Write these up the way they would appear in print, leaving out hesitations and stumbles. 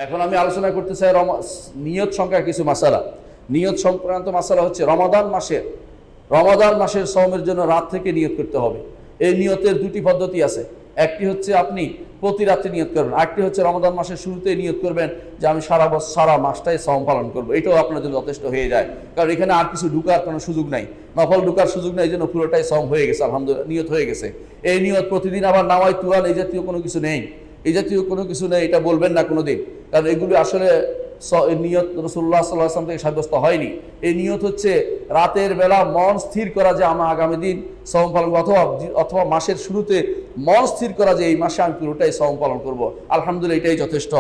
এখন আমি আলোচনা করতে চাই নিয়ত সংক্রান্ত কিছু মাসালা। নিয়ত সংক্রান্ত মাসালা হচ্ছে রমাদান মাসের সওমের জন্য রাত থেকে নিয়ত করতে হবে। এই নিয়তের দুটি পদ্ধতি আছে। একটি হচ্ছে আপনি প্রতি রাত্রে নিয়ত করবেন, আরেকটি হচ্ছে রমাদান মাসের শুরুতেই নিয়ত করবেন যে আমি সারা মাসটাই সওম পালন করবো। এটাও আপনার জন্য যথেষ্ট হয়ে যায়, কারণ এখানে আর কিছু ঢুকার কোনো সুযোগ নাই, নফল ঢুকার সুযোগ নাই, এই জন্য পুরোটাই সওম হয়ে গেছে, আলহামদুলিল্লাহ নিয়ত হয়ে গেছে। এই নিয়ত প্রতিদিন আবার নামায় তুয়ান এই জাতীয় কোনো কিছু নেই, এটা বলবেন না কোনোদিন, কারণ এগুলো আসলে নিয়ত রাসূলুল্লাহ সাল্লাল্লাহু আলাইহি ওয়াসাল্লাম থেকে সাব্যস্ত হয়নি। এই নিয়ত হচ্ছে রাতের বেলা মন স্থির করা যে আমরা আগামী দিন সওম পালন করব, অথবা মাসের শুরুতে মন স্থির করা যে এই মাসে আমি পুরোটাই সওম পালন করব। আলহামদুলিল্লাহ এটাই যথেষ্ট,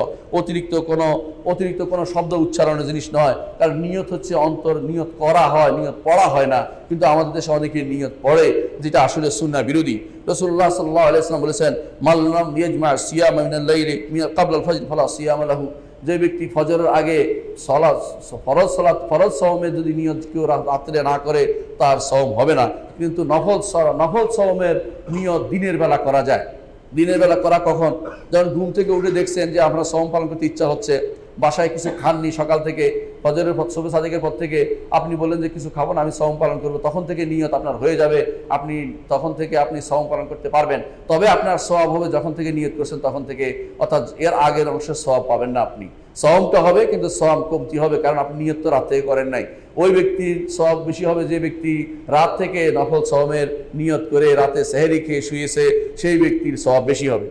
অতিরিক্ত কোনো শব্দ উচ্চারণের জিনিস নয়। কারণ নিয়ত হচ্ছে নিয়ত করা হয়, নিয়ত পড়া হয় না। কিন্তু আমাদের দেশে অনেকে নিয়ত পড়ে, যেটা আসলে সুন্নাহ বিরোধী। রাসূলুল্লাহ সাল্লাল্লাহু আলাইহি ওয়াসাল্লাম বলেছেন, মান লাম ইয়াজমা সিয়ামা মিনাল লাইলি ক্বাবলা আল ফাজর ফালা সিয়ামা লাহু। যে ব্যক্তি ফজরের আগে ফরজ সওমে যদি নিয়ত কেউ রাত্রে না করে তার সওম হবে না। কিন্তু নফল সওমের নিয়ত দিনের বেলা করা যায়। দিনের বেলা করা কখন? যখন ঘুম থেকে উঠে দেখছেন যে আপনার সওম পালন করতে ইচ্ছা হচ্ছে, বাসায় কিছু খাননি, সকাল থেকে ফজরের শবে সাদিকের পর থেকে আপনি বললেন যে কিছু খাবো না, আমি সওম পালন করবো, তখন থেকে নিয়ত আপনার হয়ে যাবে, তখন থেকে আপনি সওম পালন করতে পারবেন। তবে আপনার সওয়াব হবে যখন থেকে নিয়ত করছেন তখন থেকে, অর্থাৎ এর আগের অংশের সওয়াব পাবেন না আপনি। সওমটা হবে কিন্তু সওয়াব কমতি হবে, কারণ আপনি নিয়ত তো রাত থেকে করেন নাই। ওই ব্যক্তির সওয়াব বেশি হবে যে ব্যক্তি রাত থেকে নফল সওমের নিয়ত করে রাতে সেহরি খেয়ে শুয়েছে, সেই ব্যক্তির সওয়াব বেশি হবে।